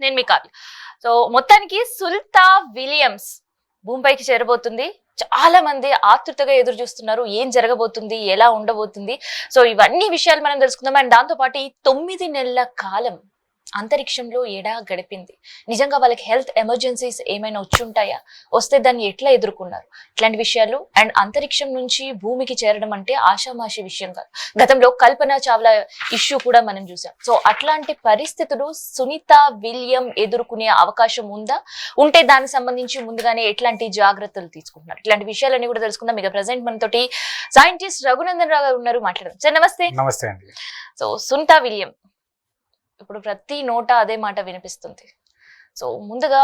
నేను మీ కావ్య. సో మొత్తానికి సుల్తా విలియమ్స్ భూమిపైకి చేరబోతుంది. చాలా మంది ఆతృతగా ఎదురు చూస్తున్నారు, ఏం జరగబోతుంది, ఎలా ఉండబోతుంది. సో ఇవన్నీ విషయాలు మనం తెలుసుకుందాం. అండ్ దాంతో పాటు ఈ 9 నెలల కాలం అంతరిక్షంలో ఎడా గడిపింది, నిజంగా వాళ్ళకి హెల్త్ ఎమర్జెన్సీస్ ఏమైనా వచ్చుంటాయా, వస్తే దాన్ని ఎట్లా ఎదుర్కొన్నారు, ఇట్లాంటి విషయాలు. అండ్ అంతరిక్షం నుంచి భూమికి చేరడం అంటే ఆషామాషి విషయం కాదు. గతంలో కల్పనా చావ్లా ఇష్యూ కూడా మనం చూసాం. సో అట్లాంటి పరిస్థితులు సునీత విలియం ఎదుర్కొనే అవకాశం ఉందా, ఉంటే దానికి సంబంధించి ముందుగానే ఎట్లాంటి జాగ్రత్తలు తీసుకుంటున్నారు, ఇట్లాంటి విషయాలన్నీ కూడా తెలుసుకుందాం. ఇక ప్రజెంట్ మనతోటి సైంటిస్ట్ రఘునందన్ రావు గారు ఉన్నారు, మాట్లాడదాం. సార్ నమస్తే. నమస్తే అండి. సో సునీత విలియం ఇప్పుడు ప్రతి నోట అదే మాట వినిపిస్తుంది. సో ముందుగా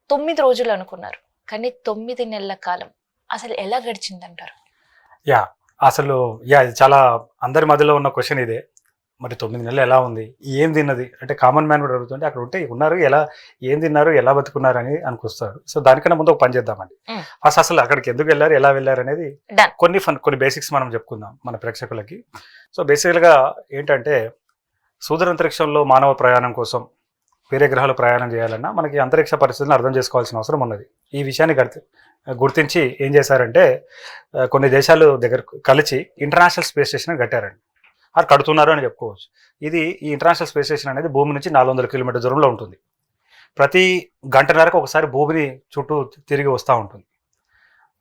9 రోజులు అనుకున్నారు, కానీ 9 నెలల కాలం అసలు ఎలా గడిచిందంటారు? అసలు ఇది చాలా అందరి మధ్యలో ఉన్న క్వశ్చన్ ఇదే. మరి 9 నెలలు ఎలా ఉంది, ఏం తిన్నది అంటే కామన్ మ్యాన్ కూడా అడుగుతుంటే అక్కడ ఉంటే ఉన్నారు, ఎలా ఏం తిన్నారు, ఎలా బతుకున్నారు అని అనుకొస్తారు. సో దానికన్నా ముందు ఒక పని చేద్దామండి. ఫస్ట్ అసలు అక్కడికి ఎందుకు వెళ్ళారు, ఎలా వెళ్ళారు అనేది కొన్ని బేసిక్స్ మనం చెప్పుకుందాం మన ప్రేక్షకులకి. సో బేసికల్గా ఏంటంటే సూర్యాంతరిక్షంలో మానవ ప్రయాణం కోసం వేరే గ్రహాలు ప్రయాణం చేయాలన్నా మనకి అంతరిక్ష పరిస్థితులను అర్థం చేసుకోవాల్సిన అవసరం ఉన్నది. ఈ విషయాన్ని గుర్తించి ఏం చేశారంటే కొన్ని దేశాలు దగ్గర కలిసి ఇంటర్నేషనల్ స్పేస్ స్టేషన్ కట్టారండి. అది కడుతున్నారు అని చెప్పుకోవచ్చు. ఈ ఇంటర్నేషనల్ స్పేస్ స్టేషన్ అనేది భూమి నుంచి 400 కిలోమీటర్ దూరంలో ఉంటుంది. ప్రతి గంటన్నరకు ఒకసారి భూమిని చుట్టూ తిరిగి వస్తూ ఉంటుంది.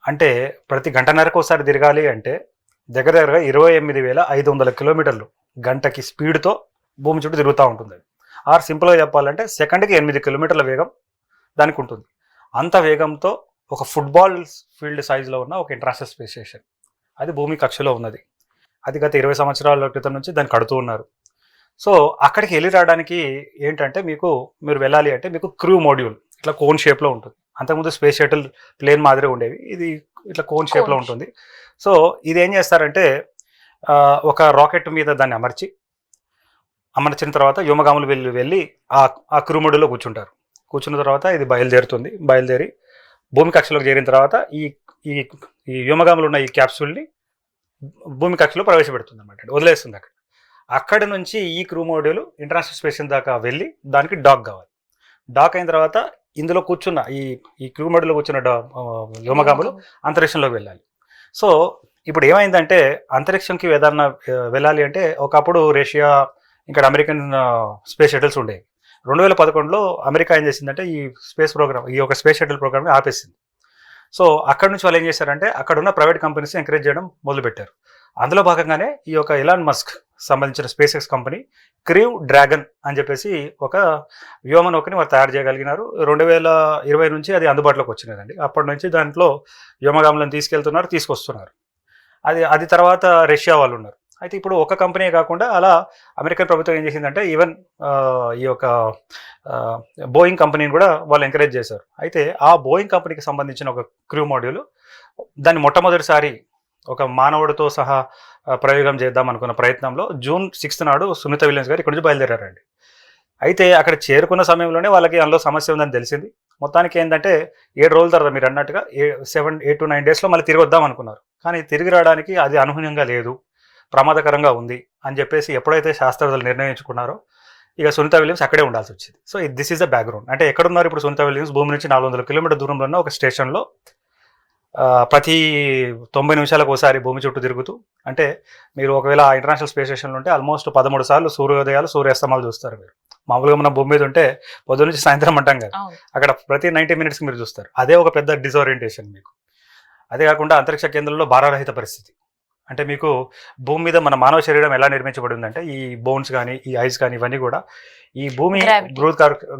అంటే ప్రతి గంటన్నరకు ఒకసారి తిరగాలి అంటే దగ్గరగా 28,500 కిలోమీటర్లు గంటకి స్పీడ్తో భూమి చుట్టూ తిరుగుతూ ఉంటుంది. ఆర్ సింపుల్గా చెప్పాలంటే సెకండ్కి 8 కిలోమీటర్ల వేగం దానికి ఉంటుంది. అంత వేగంతో ఒక ఫుట్బాల్ ఫీల్డ్ సైజులో ఉన్న ఒక ఇంటర్నేషనల్ స్పేస్ స్టేషన్ అది భూమి కక్షలో ఉన్నది. అది గత 20 సంవత్సరాల క్రితం నుంచి దాన్ని కడుతూ ఉన్నారు. సో అక్కడికి వెళ్ళి రావడానికి ఏంటంటే మీరు వెళ్ళాలి అంటే మీకు క్రూ మోడ్యూల్ ఇట్లా కోన్ షేప్లో ఉంటుంది. అంతకుముందు స్పేస్ షటిల్ ప్లేన్ మాదిరి ఉండేవి, ఇది ఇట్లా కోన్ షేప్లో ఉంటుంది. సో ఇది ఏం చేస్తారంటే ఒక రాకెట్ మీద దాన్ని అమర్చిన తర్వాత వ్యోమగాములు వెళ్ళి ఆ క్రూ మోడ్యూల్లో కూర్చుంటారు. కూర్చున్న తర్వాత ఇది బయలుదేరి భూమి కక్షలోకి చేరిన తర్వాత ఈ వ్యోమగాములు ఉన్న ఈ క్యాప్సూల్ని భూమి కక్షలో ప్రవేశపెడుతుంది అన్నమాట, వదిలేస్తుంది. అక్కడి నుంచి ఈ crew module international space station దాకా వెళ్ళి దానికి డాక్ కావాలి. డాక్ అయిన తర్వాత ఇందులో కూర్చున్న ఈ క్రూ మోడ్యూల్లో కూర్చున్న వ్యోమగాములు అంతరిక్షంలోకి వెళ్ళాలి. సో ఇప్పుడు ఏమైందంటే అంతరిక్షంకి ఏదన్నా వెళ్ళాలి అంటే ఒకప్పుడు రష్యా ఇంకా అమెరికన్ స్పేస్ షటిల్స్ ఉండేవి. 2011లో అమెరికా ఏం చేసిందంటే ఈ స్పేస్ షటిల్ ప్రోగ్రామ్ని ఆపేసింది. సో అక్కడ నుంచి వాళ్ళు ఏం చేశారంటే అక్కడ ఉన్న ప్రైవేట్ కంపెనీస్ ఎంకరేజ్ చేయడం మొదలుపెట్టారు. అందులో భాగంగానే ఈ యొక్క ఎలాన్ మస్క్ సంబంధించిన space X company crew dragon అని చెప్పేసి ఒక వ్యోమనౌకని వారు తయారు చేయగలిగినారు. 2020 నుంచి అది అందుబాటులోకి వచ్చినదండి. అప్పటి నుంచి దాంట్లో వ్యోమగాములను తీసుకొస్తున్నారు. అది తర్వాత రష్యా వాళ్ళు ఉన్నారు. అయితే ఇప్పుడు ఒక కంపెనీ కాకుండా అలా అమెరికన్ ప్రభుత్వం ఏం చేసిందంటే ఈవెన్ ఈ యొక్క బోయింగ్ కంపెనీని కూడా వాళ్ళు ఎంకరేజ్ చేశారు. అయితే ఆ బోయింగ్ కంపెనీకి సంబంధించిన ఒక క్రూ మాడ్యూల్ దాన్ని మొట్టమొదటిసారి ఒక మానవుడితో సహా ప్రయోగం చేద్దాం అనుకున్న ప్రయత్నంలో June 6 నాడు సునీత విలియమ్స్ గారు ఇక్కడి నుంచి బయలుదేరారండి. అయితే అక్కడ చేరుకున్న సమయంలోనే వాళ్ళకి అందులో సమస్య ఉందని తెలిసింది. మొత్తానికి ఏంటంటే 7 రోజుల తర్వాత మీరు అన్నట్టుగా 8 to 9 డేస్లో మళ్ళీ తిరిగి వద్దాం అనుకున్నారు. కానీ తిరిగి రావడానికి అది అనూహ్యంగా లేదు, ప్రమాదకరంగా ఉంది అని చెప్పేసి ఎప్పుడైతే శాస్త్రవేత్తలు నిర్ణయించుకున్నారో ఇక సునీత విలియమ్స్ అక్కడే ఉండాల్సి వచ్చింది. So this is the background. అంటే ఎక్కడున్నారు ఇప్పుడు సునీత విలియమ్స్? భూమి నుంచి 400 కిలోమీటర్ దూరంలో ఉన్న ఒక స్టేషన్లో ప్రతి 90 నిమిషాలకు ఒకసారి భూమి చుట్టూ తిరుగుతూ, అంటే మీరు ఒకవేళ ఇంటర్నేషనల్ స్పేస్ స్టేషన్లో ఉంటే ఆల్మోస్ట్ 13 సార్లు సూర్యోదయాలు సూర్యాస్తమాలు చూస్తారు. మీరు మామూలుగా మన భూమి మీద ఉంటే పొద్దు నుంచి సాయంత్రం అంటాం కదా, అక్కడ ప్రతి 90 మినిట్స్కి మీరు చూస్తారు. అదే ఒక పెద్ద డిసోరియంటేషన్ మీకు. అదే కాకుండా అంతరిక్ష కేంద్రంలో భారరహిత పరిస్థితి. అంటే మీకు భూమి మీద మన మానవ శరీరం ఎలా నిర్మించబడి ఉందంటే ఈ బోన్స్ కానీ ఈ ఐస్ కానీ ఇవన్నీ కూడా ఈ భూమి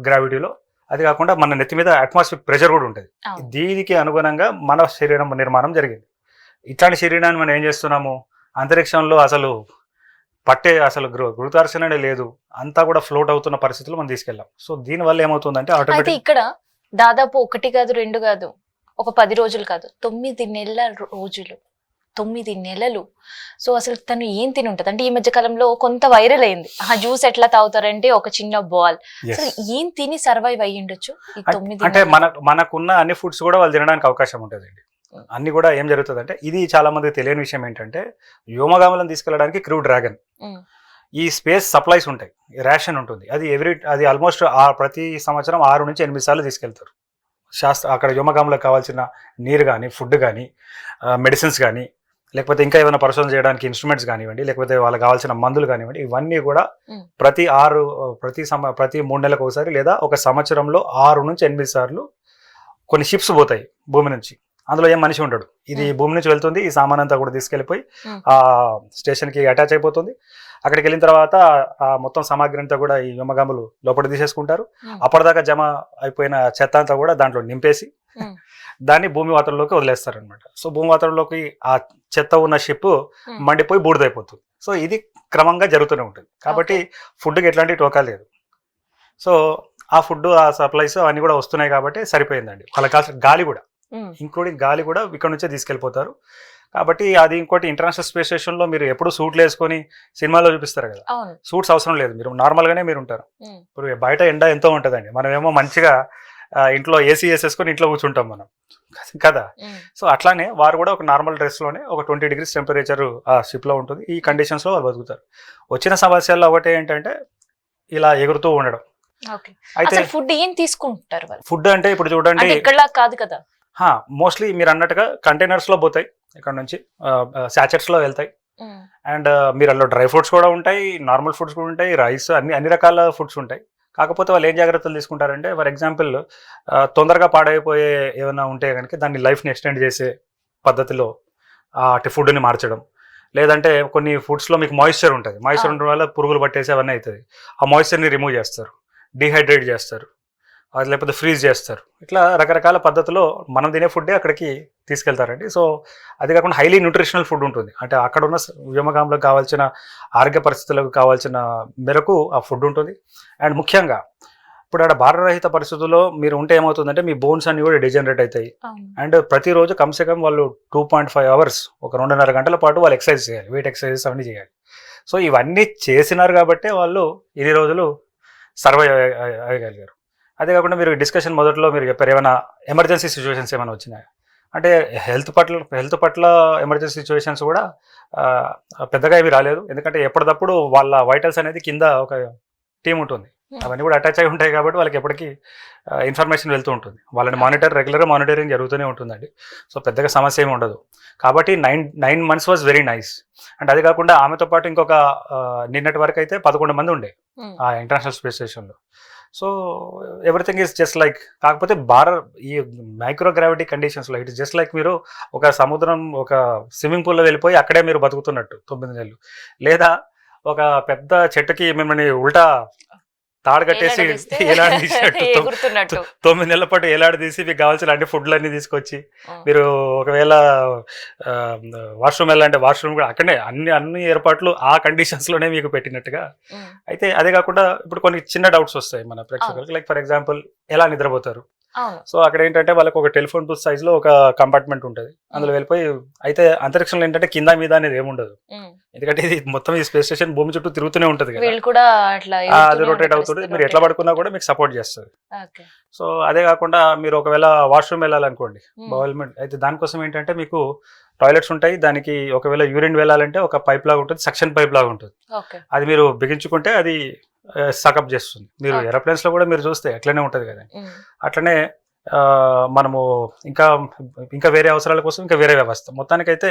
గ్రావిటీలో, అది కాకుండా మన నెత్తి మీద అట్మాస్ఫియర్ ప్రెషర్ కూడా ఉంటుంది. దీనికి అనుగుణంగా మన శరీరం నిర్మాణం జరిగింది. ఇట్లాంటి శరీరాన్ని మనం ఏం చేస్తున్నాము, అంతరిక్షంలో అసలు గురుత్వాకర్షణ లేదు, అంతా కూడా ఫ్లోట్ అవుతున్న పరిస్థితులు మనం తీసుకెళ్ళాం. సో దీనివల్ల ఏమవుతుందంటే ఆటోమేటిక్ ఇక్కడ దాదాపు 1 కాదు 2 కాదు, ఒక 10 రోజులు కాదు, 9 నెలల రోజులు, 9 నెలలు. సో అసలు తను ఏం తిని ఉంటుంది అంటే ఈ మధ్య కాలంలో కొంత వైరల్ అయింది, ఆ జ్యూస్ ఎట్లా తాగుతారంటే ఒక చిన్న బాల్. అసలు ఏం తిని సర్వైవ్ అయ్యి ఉండొచ్చు ఈ 9 అంటే మనకున్న అన్ని ఫుడ్స్ కూడా వాళ్ళు తినడానికి అవకాశం ఉంటుందండి. అన్ని కూడా ఏం జరుగుతుంది అంటే, ఇది చాలా మందికి తెలియని విషయం ఏంటంటే వ్యోమగాములను తీసుకెళ్ళడానికి క్రూ డ్రాగన్, ఈ స్పేస్ సప్లైస్ ఉంటాయి, రేషన్ ఉంటుంది, అది ఆల్మోస్ట్ ప్రతి సంవత్సరం 6 నుంచి 8 సార్లు తీసుకెళ్తారు. అక్కడ వ్యోమగాములకు కావాల్సిన నీరు కానీ, ఫుడ్ కానీ, మెడిసిన్స్ కానీ, లేకపోతే ఇంకా ఏమైనా పరిశోధన చేయడానికి ఇన్స్ట్రుమెంట్స్ కానివ్వండి, లేకపోతే వాళ్ళకి కావాల్సిన మందులు కానివ్వండి, ఇవన్నీ కూడా ప్రతి 3 నెలలకు ఒకసారి లేదా ఒక సంవత్సరంలో 6 నుంచి 8 సార్లు కొన్ని షిప్స్ పోతాయి భూమి నుంచి. అందులో ఏం మనిషి ఉంటాడు, ఇది భూమి నుంచి వెళ్తుంది, ఈ సామాన్ అంతా కూడా తీసుకెళ్ళిపోయి ఆ స్టేషన్కి అటాచ్ అయిపోతుంది. అక్కడికి వెళ్ళిన తర్వాత ఆ మొత్తం సామాగ్రి అంతా కూడా ఈ వ్యోమగాములు లోపల తీసేసుకుంటారు. అప్పటిదాకా జమ అయిపోయిన చెత్త అంతా కూడా దాంట్లో నింపేసి దాన్ని భూమి వాతావరణంలోకి వదిలేస్తారు అనమాట. సో భూమి వాతావరణంలోకి ఆ చెత్త ఉన్న షిప్ మండిపోయి బూడిదైపోతుంది. సో ఇది క్రమంగా జరుగుతూనే ఉంటుంది. కాబట్టి ఫుడ్కి ఎట్లాంటి టోకా లేదు. సో ఆ ఫుడ్, ఆ సప్లైస్ అవన్నీ కూడా వస్తున్నాయి కాబట్టి సరిపోయిందండి. వాళ్ళకి కావాల్సిన గాలి కూడా, ఇంక్లూడింగ్ గాలి కూడా ఇక్కడ నుంచే తీసుకెళ్ళిపోతారు. కాబట్టి అది ఇంకోటి, ఇంటర్నేషనల్ స్పేస్ స్టేషన్లో మీరు ఎప్పుడు సూట్లు వేసుకొని సినిమాలో చూపిస్తారు కదా, సూట్స్ అవసరం లేదు, మీరు నార్మల్గానే మీరు ఉంటారు. ఇప్పుడు బయట ఎండ ఎంతో ఉంటుందండి, మనమేమో మంచిగా ఇంట్లో ఏసీ వేసేసుకొని ఇంట్లో కూర్చుంటాం మనం కదా. సో అట్లానే వారు కూడా ఒక నార్మల్ డ్రెస్లోనే ఒక 20 degrees టెంపరేచర్ ఆ షిప్లో ఉంటుంది. ఈ కండిషన్స్లో వాళ్ళు బతుకుతారు. వచ్చిన సమస్యల్లో ఒకటి ఏంటంటే ఇలా ఎగురుతూ ఉండడం. అయితే ఫుడ్ ఏం తీసుకుంటారు? ఫుడ్ అంటే ఇప్పుడు చూడండి, ఇక్కడ కాదు కదా, మోస్ట్లీ మీరు అన్నట్టుగా కంటైనర్స్లో పోతాయి, ఇక్కడ నుంచి శాచెట్స్లో వెళ్తాయి. అండ్ మీరు అందులో డ్రై ఫ్రూట్స్ కూడా ఉంటాయి, నార్మల్ ఫుడ్స్ కూడా ఉంటాయి, రైస్, అన్ని రకాల ఫుడ్స్ ఉంటాయి. కాకపోతే వాళ్ళు ఏం జాగ్రత్తలు తీసుకుంటారంటే, ఫర్ ఎగ్జాంపుల్ తొందరగా పాడైపోయే ఏమైనా ఉంటే కనుక దాన్ని లైఫ్ని ఎక్స్టెండ్ చేసే పద్ధతిలో అటు ఫుడ్ని మార్చడం. లేదంటే కొన్ని ఫుడ్స్లో మీకు మాయిశ్చర్ ఉంటుంది, మాయిశ్చర్ ఉండడం వల్ల పురుగులు పట్టేసి అవన్నీ అవుతుంది. ఆ మాయిశ్చర్ని రిమూవ్ చేస్తారు, డీహైడ్రేట్ చేస్తారు, లేకపోతే ఫ్రీజ్ చేస్తారు. ఇట్లా రకరకాల పద్ధతిలో మనం తినే ఫుడ్డే అక్కడికి తీసుకెళ్తారండి. సో అది కాకుండా హైలీ న్యూట్రిషనల్ ఫుడ్ ఉంటుంది. అంటే అక్కడ ఉన్న వ్యోమగాములకు కావాల్సిన ఆరోగ్య పరిస్థితులకు కావాల్సిన మేరకు ఆ ఫుడ్ ఉంటుంది. అండ్ ముఖ్యంగా ఇప్పుడు ఆడ భారరహిత పరిస్థితుల్లో మీరు ఉంటే ఏమవుతుందంటే మీ బోన్స్ అన్ని కూడా డిజనరేట్ అవుతాయి. అండ్ ప్రతిరోజు కమ్సే కమ్ వాళ్ళు 2.5 hours, ఒక 2.5 గంటల పాటు వాళ్ళు ఎక్సర్సైజ్ చేయాలి, వెయిట్ ఎక్సర్సైజెస్ అవన్నీ చేయాలి. సో ఇవన్నీ చేసినారు కాబట్టి వాళ్ళు ఇన్ని రోజులు సర్వైవ్ అయ్యగలిగారు. అదే కాకుండా మీరు డిస్కషన్ మొదట్లో మీరు చెప్పారు, ఏమైనా ఎమర్జెన్సీ సిచ్యువేషన్స్ ఏమైనా వచ్చినాయి అంటే హెల్త్ పట్ల ఎమర్జెన్సీ సిచ్యువేషన్స్ కూడా పెద్దగా ఏవి రాలేదు. ఎందుకంటే ఎప్పటికప్పుడు వాళ్ళ వైటల్స్ అనేది కింద ఒక టీం ఉంటుంది, అవన్నీ కూడా అటాచ్ అయి ఉంటాయి కాబట్టి వాళ్ళకి ఎప్పటికీ ఇన్ఫర్మేషన్ వెళ్తూ ఉంటుంది. వాళ్ళని రెగ్యులర్గా మానిటరింగ్ జరుగుతూనే ఉంటుందండి. సో పెద్దగా సమస్య ఏమి ఉండదు. కాబట్టి 9 months was very nice. And అది కాకుండా ఆమెతో పాటు ఇంకొక నిన్నటి వరకు అయితే 11 మంది ఉండే ఆ ఇంటర్నేషనల్ స్పేస్ స్టేషన్లో. So everything is just like, కాకపోతే ఈ మైక్రోగ్రావిటీ కండిషన్స్లో ఇట్ ఇస్ జస్ట్ లైక్ మీరు ఒక సముద్రం, ఒక స్విమ్మింగ్ పూల్లో వెళ్ళిపోయి అక్కడే మీరు బతుకుతున్నట్టు 9 నెలలు, లేదా ఒక పెద్ద చెట్టుకి మిమ్మల్ని ఉల్టా తాడు కట్టేసి ఏలాడదీసినట్టు 9 నెలల పాటు ఏలాడదీసి మీకు కావాల్సిన అన్ని ఫుడ్లన్నీ తీసుకొచ్చి, మీరు ఒకవేళ వాష్రూమ్ వెళ్ళాలంటే వాష్రూమ్ కూడా అక్కడనే అన్ని ఏర్పాట్లు ఆ కండిషన్స్లోనే మీకు పెట్టినట్టుగా. అయితే అదే కాకుండా ఇప్పుడు కొన్ని చిన్న డౌట్స్ వస్తాయి మన ప్రేక్షకులకు. లైక్ ఫర్ ఎగ్జాంపుల్ ఎలా నిద్రపోతారు. సో అక్కడ ఏంటంటే వాళ్ళకి ఒక టెలిఫోన్ బూత్ సైజ్ లో ఒక కంపార్ట్మెంట్ ఉంటుంది, అందులో వెళ్ళిపోయి. అయితే అంతరిక్షంలో ఏంటంటే కింద మీద అనేది ఏముండదు, ఎందుకంటే ఇది మొత్తం ఈ స్పేస్ స్టేషన్ భూమి చుట్టూ తిరుగుతూనే ఉంటుంది కదా, అది రొటేట్ అవుతుంది. మీరు ఎట్లా పడుకున్నా కూడా మీకు సపోర్ట్ చేస్తుంది. సో అదే కాకుండా మీరు ఒకవేళ వాష్రూమ్ వెళ్ళాలనుకోండి, గవర్నమెంట్ అయితే దానికోసం ఏంటంటే మీకు టాయిలెట్స్ ఉంటాయి. దానికి ఒకవేళ యూరిన్ వెళ్ళాలంటే ఒక పైప్ లాగా ఉంటుంది, సక్షన్ పైప్ లాగా ఉంటుంది. అది మీరు బిగించుకుంటే అది సకప్ చేస్తుంది. మీరు ఏరోప్లేన్స్ లో కూడా మీరు చూస్తే అట్లనే ఉంటుంది కదా. అట్లనే మనము ఇంకా వేరే అవసరాల కోసం ఇంకా వేరే వ్యవస్థ మొత్తానికైతే.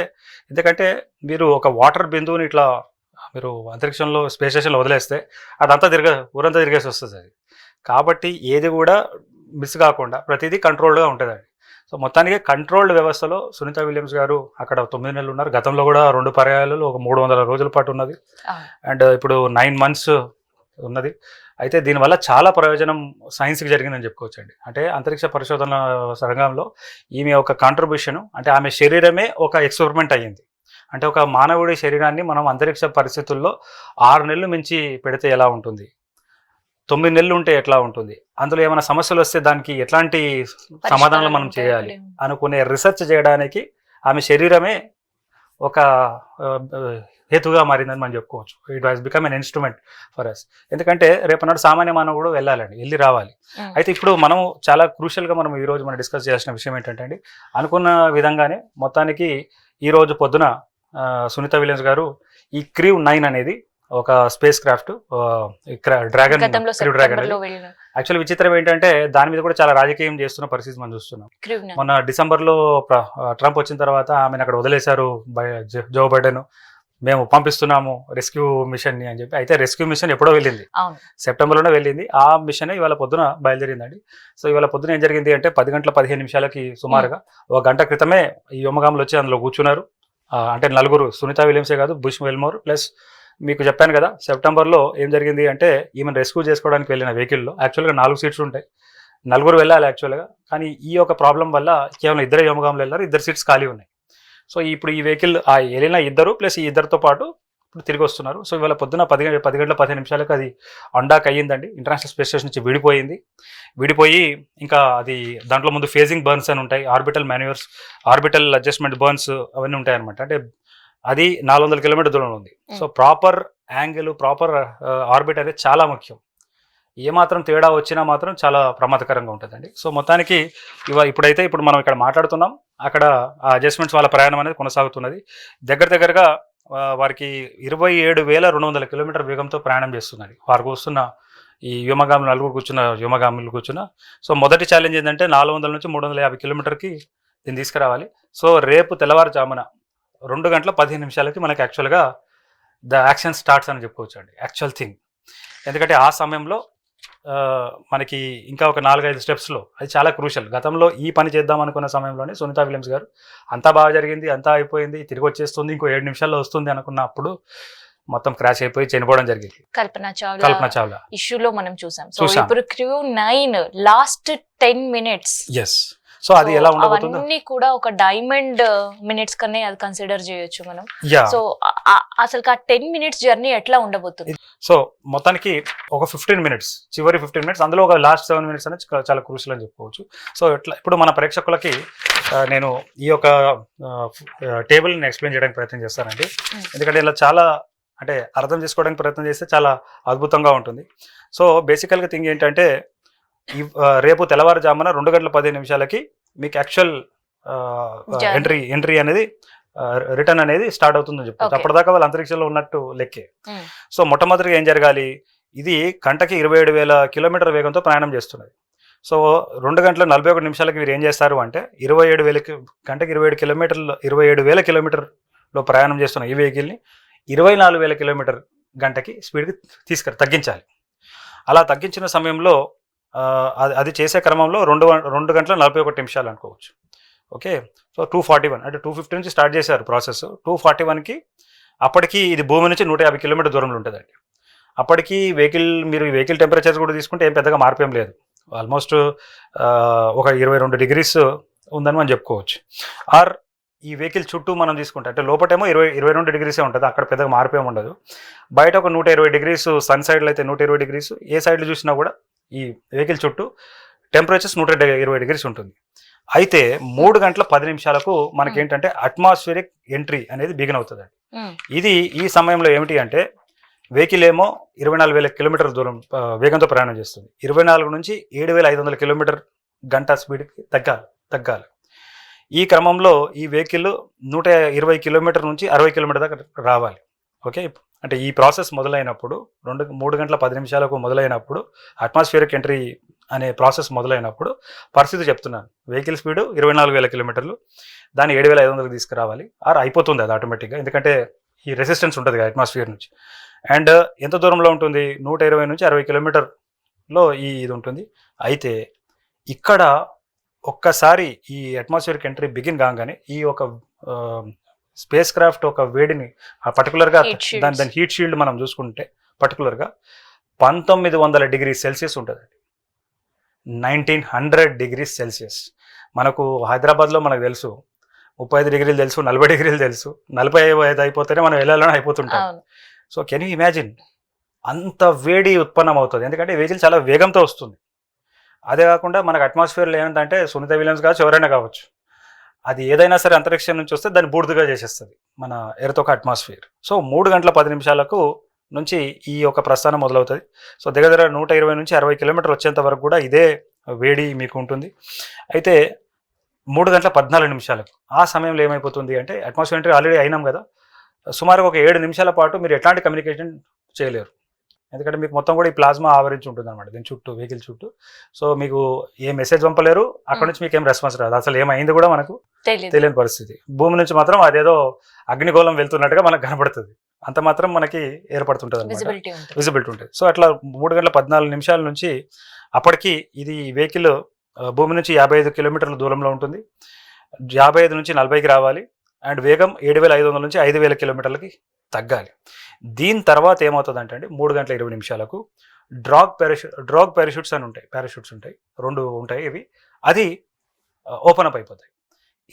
ఎందుకంటే మీరు ఒక వాటర్ బిందువుని ఇట్లా మీరు అంతరిక్షంలో స్పేస్ స్టేషన్లో వదిలేస్తే అదంతా ఊరంతా తిరిగేసి వస్తుంది అది. కాబట్టి ఏది కూడా మిస్ కాకుండా ప్రతిదీ కంట్రోల్డ్గా ఉంటుందండి. సో మొత్తానికి కంట్రోల్డ్ వ్యవస్థలో సునీత విలియమ్స్ గారు అక్కడ 9 నెలలు ఉన్నారు. గతంలో కూడా 2 పర్యాయాలు ఒక 300 రోజుల పాటు ఉన్నది. అండ్ ఇప్పుడు 9 months ఉన్నది. అయితే దీనివల్ల చాలా ప్రయోజనం సైన్స్కి జరిగిందని చెప్పుకోవచ్చండి. అంటే అంతరిక్ష పరిశోధన రంగంలో ఈమె ఒక కాంట్రిబ్యూషన్, అంటే ఆమె శరీరమే ఒక ఎక్స్పెరిమెంట్ అయ్యింది. అంటే ఒక మానవుడి శరీరాన్ని మనం అంతరిక్ష పరిస్థితుల్లో 6 నెలలు మించి పెడితే ఎలా ఉంటుంది, 9 నెలలు ఉంటే ఎట్లా ఉంటుంది, అందులో ఏమైనా సమస్యలు వస్తే దానికి ఎట్లాంటి సమాధానాలు మనం చేయాలి అనుకునే రీసెర్చ్ చేయడానికి ఆమె శరీరమే ఒక హేతుగా మారిందని మనం చెప్పుకోవచ్చు. It was become an instrument for us. ఎందుకంటే రేపనాడు సామాన్య మానవుడు కూడా వెళ్ళి రావాలి. అయితే ఇప్పుడు మనం చాలా క్రూషియల్గా మనం ఈరోజు మనం డిస్కస్ చేయాల్సిన విషయం ఏంటంటే అండి, అనుకున్న విధంగానే మొత్తానికి ఈరోజు పొద్దున సునీత విలియమ్స్ గారు ఈ క్రీవ్ 9 అనేది ఒక స్పేస్ క్రాఫ్ట్ డ్రాగన్ గతంలో క్రూ డ్రాగన్. సెప్టెంబర్ లో వెళ్ళిన యాక్చువల్ విచిత్రం ఏంటంటే దాని మీద కూడా చాలా రాజకీయం చేస్తున్న పరిస్థితి మనం చూస్తున్నాం. క్రూవ్నా. మొన్న డిసెంబర్లో ట్రంప్ వచ్చిన తర్వాత ఆమెను అక్కడ వదిలేశారు జో బైడెన్, మేము పంపిస్తున్నాము రెస్క్యూ మిషన్ ని అని చెప్పి. అయితే రెస్క్యూ మిషన్ ఎప్పుడో వెళ్ళింది, అవును. సెప్టెంబర్లోనే వెళ్ళింది. ఆ మిషన్ ఇవాళ పొద్దున బయలుదేరిందండి. సో ఇవాళ పొద్దున ఏం జరిగింది అంటే 10:15 సుమారుగా, ఒక గంట క్రితమే ఈ వ్యోమగాములు వచ్చి అందులో కూర్చున్నారు. అంటే నలుగురు, సునీత విలియమ్సే కాదు, బుష్ వెల్మోర్ ప్లస్ మీకు చెప్పాను కదా సెప్టెంబర్లో ఏం జరిగింది అంటే ఈమెను రెస్క్యూ చేసుకోవడానికి వెళ్ళిన వెహికల్లో యాక్చువల్గా 4 సీట్స్ ఉంటాయి, నలుగురు వెళ్ళాలి యాక్చువల్గా. కానీ ఈ ఒక ప్రాబ్లం వల్ల కేవలం 2 వ్యోమగాములు వెళ్ళారు, 2 సీట్స్ ఖాళీ ఉన్నాయి. సో ఇప్పుడు ఈ వెహికల్ వెళ్ళిన 2 ప్లస్ ఈ 2తో పాటు ఇప్పుడు తిరిగి వస్తున్నారు. సో ఇవాళ పొద్దున 10:15 అది అండాక్ అయ్యిందండి. ఇంటర్నేషనల్ స్పేస్ స్టేషన్ నుంచి విడిపోయి ఇంకా అది దాంట్లో ముందు ఫేజింగ్ బర్న్స్ అని ఉంటాయి, ఆర్బిటల్ మాన్యూవర్స్, ఆర్బిటల్ అడ్జస్ట్మెంట్ బర్న్స్ అవన్నీ ఉంటాయి అనమాట. అంటే అది 400 కిలోమీటర్ దూరంలో ఉంది. So proper angle, proper orbit అనేది చాలా ముఖ్యం. ఏమాత్రం తేడా వచ్చినా మాత్రం చాలా ప్రమాదకరంగా ఉంటుందండి. సో మొత్తానికి ఇప్పుడు మనం ఇక్కడ మాట్లాడుతున్నాం, అక్కడ ఆ అడ్జస్ట్మెంట్స్ వాళ్ళ ప్రయాణం అనేది కొనసాగుతున్నది. దగ్గరగా వారికి 27,200 కిలోమీటర్ వేగంతో ప్రయాణం చేస్తున్నది. వారికి వస్తున్న ఈ వ్యోమగాములు, నలుగురు కూర్చున్న. సో మొదటి ఛాలెంజ్ ఏంటంటే 400 నుంచి 350 కిలోమీటర్కి దీన్ని తీసుకురావాలి. సో రేపు తెల్లవారుజామున 2:15 మనకి యాక్చువల్గా ద యాక్షన్ స్టార్ట్స్ అని చెప్పుకోవచ్చు అండి, యాక్చువల్ థింగ్. ఎందుకంటే ఆ సమయంలో మనకి ఇంకా ఒక 4-5 స్టెప్స్లో అది చాలా క్రూషల్. గతంలో ఈ పని చేద్దాం అనుకున్న సమయంలోనే సునీత విలియమ్స్ గారు అంతా బాగా జరిగింది, అంతా అయిపోయింది, తిరిగి వచ్చేస్తుంది, ఇంకో 7 నిమిషాల్లో వస్తుంది అనుకున్నప్పుడు మొత్తం క్రాష్ అయిపోయి చనిపోవడం జరిగింది. కల్పన చావ్లా ఇష్యూలో మనం చూసాం. సో ఇప్పుడు Crew-9 last 10 minutes. Yes. So అది ఎలా ఉండబోతుందో అవన్నీ కూడా ఒక డైమండ్ మినిట్స్ కన్నా అది కన్సిడర్ చేయొచ్చు మనం. సో అసలు ఆ 10 minutes జర్నీ ఎట్లా ఉండబోతుంది? సో మొత్తానికి ఒక 15 minutes, చివరి 15 minutes, అందులో ఒక లాస్ట్ 7 minutes అనేది చాలా క్రూషియల్ అని చెప్పుకోవచ్చు. సో ఇప్పుడు మన ప్రేక్షకులకి నేను ఈ యొక్క టేబుల్ని ఎక్స్ప్లెయిన్ చేయడానికి ప్రయత్నం చేస్తానండి. ఎందుకంటే ఇలా చాలా అంటే అర్థం చేసుకోవడానికి ప్రయత్నం చేస్తే చాలా అద్భుతంగా ఉంటుంది. సో బేసికల్గా థింగ్ ఏంటంటే రేపు తెల్లవారుజామున 2:15 మీకు యాక్చువల్ ఎంట్రీ అనేది రిటర్న్ అనేది స్టార్ట్ అవుతుందని చెప్పచ్చు. అప్పటిదాకా వాళ్ళు అంతరిక్షంలో ఉన్నట్టు లెక్కే. సో మొట్టమొదటిగా ఏం జరగాలి, ఇది గంటకి 27,000 కిలోమీటర్ వేగంతో ప్రయాణం చేస్తున్నది. సో 2:41 వీరు ఏం చేస్తారు అంటే 27,000 కిలోమీటర్లో ప్రయాణం చేస్తున్న ఈ వెహికల్ని 24,000 కిలోమీటర్ గంటకి స్పీడ్కి తగ్గించాలి. అలా తగ్గించిన సమయంలో అది చేసే క్రమంలో 2:41 అనుకోవచ్చు. ఓకే. సో 241 అంటే 250 నుంచి స్టార్ట్ చేశారు ప్రాసెస్. 241కి అప్పటికి ఇది భూమి నుంచి 150 కిలోమీటర్ దూరంలో ఉంటుందండి. అప్పటికి మీరు ఈ వెహికల్ టెంపరేచర్స్ కూడా తీసుకుంటే ఏం పెద్దగా మార్పేం లేదు, ఆల్మోస్ట్ ఒక 22 degrees ఉందని మనం చెప్పుకోవచ్చు. ఆర్ ఈ వెహికల్ చుట్టూ మనం తీసుకుంటే అంటే లోపటేమో 22 degrees ఉంటుంది, అక్కడ పెద్దగా మార్పేం ఉండదు. బయట ఒక 120 degrees, సన్ సైడ్లో అయితే 120 degrees, ఏ సైడ్లో చూసినా కూడా ఈ వెహికల్ చుట్టూ టెంపరేచర్స్ 120 degrees ఉంటుంది. అయితే 3:10 మనకి ఏంటంటే అట్మాస్ఫియరిక్ ఎంట్రీ అనేది బిగిన్ అవుతుంది. ఇది ఈ సమయంలో ఏమిటి అంటే వెహికల్ ఏమో 24,000 కిలోమీటర్ దూరం వేగంతో ప్రయాణం చేస్తుంది. 24 నుంచి 7,500 కిలోమీటర్ గంట స్పీడ్కి తగ్గాలి. ఈ క్రమంలో ఈ వెహికల్ 120 కిలోమీటర్ నుంచి 60 కిలోమీటర్ దాకా రావాలి. ఓకే. అంటే ఈ ప్రాసెస్ మొదలైనప్పుడు 3:10 మొదలైనప్పుడు అట్మాస్ఫియరిక్ ఎంట్రీ అనే ప్రాసెస్ మొదలైనప్పుడు పరిస్థితి చెప్తున్నాను, వెహికల్ స్పీడ్ 24,000 కిలోమీటర్లు, దాన్ని 7,500 తీసుకురావాలి. అయిపోతుంది అది ఆటోమేటిక్గా, ఎందుకంటే ఈ రెసిస్టెన్స్ ఉంటుంది కదా అట్మాస్ఫియర్ నుంచి. అండ్ ఎంత దూరంలో ఉంటుంది, 120 నుంచి 60 కిలోమీటర్లో ఇది ఉంటుంది. అయితే ఇక్కడ ఒక్కసారి ఈ అట్మాస్ఫియరిక్ ఎంట్రీ బిగిన్ కాగానే ఈ ఒక స్పేస్ క్రాఫ్ట్ ఒక వేడిని పర్టికులర్గా దాని హీట్ షీల్డ్ మనం చూసుకుంటే పర్టికులర్గా 1900 degrees Celsius ఉంటుంది. 1900 degrees Celsius. మనకు హైదరాబాద్లో మనకు తెలుసు 35 degrees తెలుసు, 40 degrees తెలుసు, 45 అయిపోతేనే మనం వెళ్ళాలని అయిపోతుంటాం. సో కెన్ యూ ఇమాజిన్ అంత వేడి ఉత్పన్నం అవుతుంది, ఎందుకంటే వెహికల్ చాలా వేగంతో వస్తుంది. అదే కాకుండా మనకు అట్మాస్ఫియర్లో ఏమంటే సునీత విలియమ్స్ కావచ్చు, ఎవరైనా కావచ్చు, అది ఏదైనా సరే అంతరిక్షం నుంచి వస్తే దాన్ని బూడిదగా చేసేస్తుంది మన ఎర్త్ ఒక అట్మాస్ఫియర్. సో 3:10 నుంచి ఈ యొక్క ప్రస్థానం మొదలవుతుంది. సో దగ్గర 120 నుంచి 60 కిలోమీటర్లు వచ్చేంత వరకు కూడా ఇదే వేడి మీకు ఉంటుంది. అయితే 3:14 ఆ సమయంలో ఏమైపోతుంది అంటే అట్మాస్ఫియర్ ఎంట్రీ ఆల్రెడీ అయినాం కదా, సుమారుగా ఒక 7 నిమిషాల పాటు మీరు ఎట్లాంటి కమ్యూనికేషన్ చేయలేరు. ఎందుకంటే మీకు మొత్తం కూడా ఈ ప్లాస్మా ఆవరించి ఉంటుంది అనమాట దీని చుట్టూ, వెహికల్ చుట్టూ. సో మీకు ఏ మెసేజ్ పంపలేరు, అక్కడ నుంచి మీకు ఏం రెస్పాన్స్ రాదు, అసలు ఏమైంది కూడా మనకు తెలియని పరిస్థితి. భూమి నుంచి మాత్రం అదేదో అగ్నిగోళం వెళ్తున్నట్టుగా మనకు కనబడుతుంది, అంత మాత్రం మనకి ఏర్పడుతుంటుంది అనమాట, విజిబిలిటీ ఉంటుంది. సో అట్లా 3 గంటల 14 నిమిషాల నుంచి అప్పటికి ఇది వెహికల్ భూమి నుంచి 55 కిలోమీటర్ల దూరంలో ఉంటుంది. 55 నుంచి 40కి రావాలి అండ్ వేగం 7500 నుంచి 5000 కిలోమీటర్లకి తగ్గాలి. దీని తర్వాత ఏమవుతుందంటే అండి 3 గంటల 20 నిమిషాలకు డ్రాగ్ పారాషూట్స్ అని ఉంటాయి, పారాషూట్స్ ఉంటాయి, 2 ఉంటాయి ఇవి, అది ఓపెన్ అప్ అయిపోతాయి.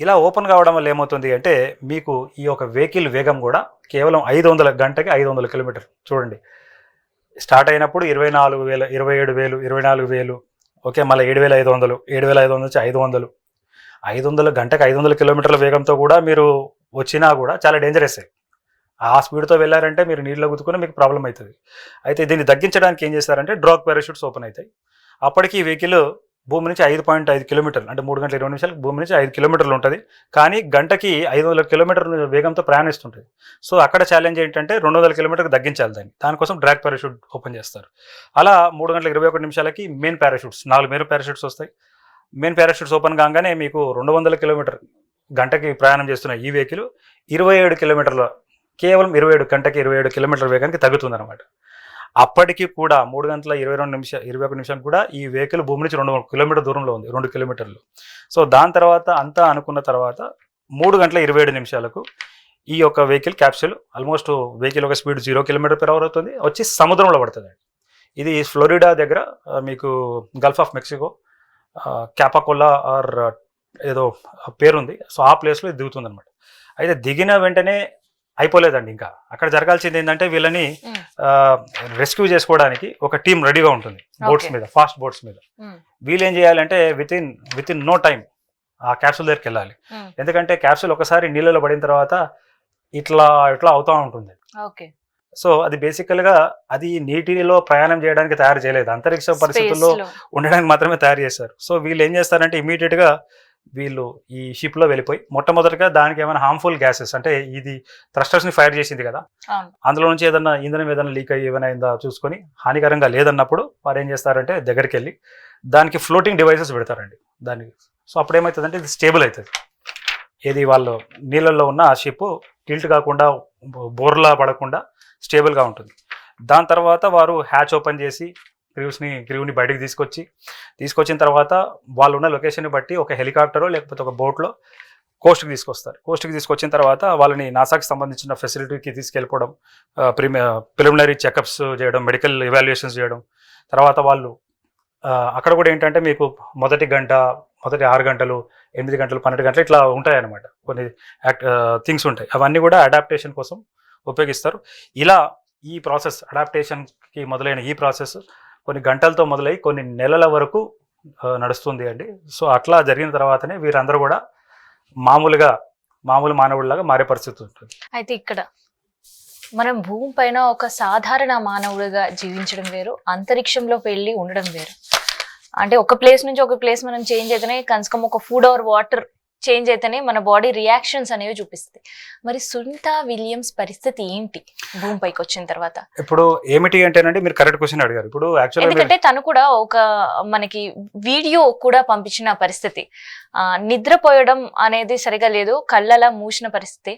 ఇలా ఓపెన్ కావడం వల్ల ఏమవుతుంది అంటే మీకు ఈ యొక్క వెహికల్ వేగం కూడా కేవలం 500 గంటకి 500 కిలోమీటర్. చూడండి, స్టార్ట్ అయినప్పుడు 24,000, 27,000, 24,000, ఓకే, మళ్ళీ 7,500, 7,500 నుంచి 500, 500 గంటకి 500 కిలోమీటర్ల వేగంతో కూడా మీరు వచ్చినా కూడా చాలా డేంజరస్. ఆ స్పీడ్తో వెళ్ళారంటే మీరు నీళ్ళలో గుద్దుకుని మీకు ప్రాబ్లం అవుతుంది. అయితే దీన్ని తగ్గించడానికి ఏం చేస్తారంటే డ్రాగ్ పారాషూట్స్ ఓపెన్ అవుతాయి. అప్పటికి ఈ వెహికల్ భూమి నుంచి 5.5 కిలోమీటర్లు, అంటే 3 గంటల 20 నిమిషాలకు భూమి నుంచి 5 కిలోమీటర్లు ఉంటుంది, కానీ గంటకి 500 కిలోమీటర్ల వేగంతో ప్రయాణిస్తుంటుంది. సో అక్కడ ఛాలెంజ్ ఏంటంటే 200 కిలోమీటర్కి తగ్గించాలి దానికోసం డ్రాగ్ పారాషూట్ ఓపెన్ చేస్తారు. అలా 3 గంటల 21 నిమిషాలకి మెయిన్ పారాషూట్స్, 4 మెయిన్ పారాషూట్స్ వస్తాయి. మెయిన్ పారాషూట్స్ ఓపెన్ కాగానే మీకు 200 కిలోమీటర్ గంటకి ప్రయాణం చేస్తున్న ఈ వెహికల్ 27 కిలోమీటర్ల, కేవలం 27 గంటకి 27 కిలోమీటర్ల వేగానికి తగ్గుతుంది అనమాట. అప్పటికి కూడా 3 గంటల 21 నిమిషాలు కూడా ఈ వెహికల్ భూమి నుంచి 2 కిలోమీటర్ దూరంలో ఉంది, 2 కిలోమీటర్లు. సో దాని తర్వాత అంతా అనుకున్న తర్వాత 3 గంటల 27 నిమిషాలకు ఈ యొక్క వెహికల్ క్యాప్సూల్ ఆల్మోస్ట్ వెహికల్ ఒక స్పీడ్ 0 కిలోమీటర్/h అవుతుంది, వచ్చి సముద్రంలో పడుతుంది. ఇది ఫ్లోరిడా దగ్గర మీకు గల్ఫ్ ఆఫ్ మెక్సికో, క్యాపాకోలా ఆర్ ఏదో పేరుంది. సో ఆ ప్లేస్లో ఇది దిగుతుంది అనమాట. అయితే దిగిన వెంటనే అయిపోలేదండి, ఇంకా అక్కడ జరగాల్సింది ఏంటంటే వీళ్ళని రెస్క్యూ చేసుకోవడానికి ఒక టీం రెడీగా ఉంటుంది బోట్స్ మీద, ఫాస్ట్ బోట్స్ మీద. వీళ్ళు ఏం చేయాలంటే విత్ ఇన్ నో టైం ఆ క్యాప్సూల్ దగ్గరికి వెళ్ళాలి. ఎందుకంటే క్యాప్సూల్ ఒకసారి నీళ్ళలో పడిన తర్వాత ఇట్లా అవుతూ ఉంటుంది. సో అది బేసికల్గా అది నీటిలో ప్రయాణం చేయడానికి తయారు చేయలేదు, అంతరిక్ష పరిస్థితుల్లో ఉండడానికి మాత్రమే తయారు చేశారు. సో వీళ్ళు ఏం చేస్తారంటే ఇమీడియట్గా వీళ్ళు ఈ షిప్లో వెళ్ళిపోయి మొట్టమొదటిగా దానికి ఏమైనా హార్మ్ఫుల్ గ్యాసెస్, అంటే ఇది థ్రస్టర్స్ని ఫైర్ చేసింది కదా, అందులో నుంచి ఏదైనా ఇంధనం ఏదైనా లీక్ అయ్యి ఏమైనా అయిందా చూసుకొని హానికరంగా లేదన్నప్పుడు వారు ఏం చేస్తారంటే దగ్గరికి వెళ్ళి దానికి ఫ్లోటింగ్ డివైసెస్ పెడతారండి దానికి. సో అప్పుడు ఏమవుతుందంటే ఇది స్టేబుల్ అవుతుంది, ఏది వాళ్ళు నీళ్ళల్లో ఉన్న ఆ షిప్ టిల్ట్ కాకుండా బోర్లా పడకుండా స్టేబుల్గా ఉంటుంది. దాని తర్వాత వారు హ్యాచ్ ఓపెన్ చేసి క్రూని బయటకు తీసుకొచ్చిన తర్వాత వాళ్ళు ఉన్న లొకేషన్ని బట్టి ఒక హెలికాప్టరో లేకపోతే ఒక బోట్లో కోస్ట్కి తీసుకొస్తారు. కోస్ట్కి తీసుకొచ్చిన తర్వాత వాళ్ళని నాసాకి సంబంధించిన ఫెసిలిటీకి తీసుకెళ్ళిపోవడం, ప్రిలిమినరీ చెకప్స్ చేయడం, మెడికల్ ఎవాల్యుయేషన్స్ చేయడం. తర్వాత వాళ్ళు అక్కడ కూడా ఏంటంటే మీకు మొదటి 6 గంటలు, 8 గంటలు, 12 గంటలు ఇట్లా ఉంటాయి అన్నమాట, కొన్ని థింగ్స్ ఉంటాయి. అవన్నీ కూడా అడాప్టేషన్ కోసం ఉపయోగిస్తారు. ఇలా ఈ ప్రాసెస్ అడాప్టేషన్కి మొదలైన ఈ ప్రాసెస్ కొన్ని గంటలతో మొదలై కొన్ని నెలల వరకు నడుస్తుంది అండి. సో అట్లా జరిగిన తర్వాతనే వీరందరూ కూడా మామూలు మానవుడిలాగా మారే పరిస్థితి ఉంటుంది. అయితే ఇక్కడ మనం భూమి పైన ఒక సాధారణ మానవుడిగా జీవించడం వేరు, అంతరిక్షంలోకి వెళ్ళి ఉండడం వేరు. అంటే ఒక ప్లేస్ నుంచి ఒక ప్లేస్ మనం చేంజ్ అయితేనే, కనీసం ఒక ఫుడ్ ఆర్ వాటర్ చేంజ్ అయితేనే మన బాడీ రియాక్షన్స్ అనేవి చూపిస్తుంది. మరి సునీతా విలియమ్స్ పరిస్థితి ఏంటి భూమిపైకి వచ్చిన తర్వాత? ఇప్పుడు ఏమిటి అంటేనండి, మీరు కరెక్ట్ క్వశ్చన్ అడిగారు. ఇప్పుడు ఎందుకంటే తను కూడా ఒక మనకి వీడియో కూడా పంపించిన పరిస్థితి, నిద్రపోయడం అనేది సరిగా లేదు, కళ్ళలా మూసిన పరిస్థితి,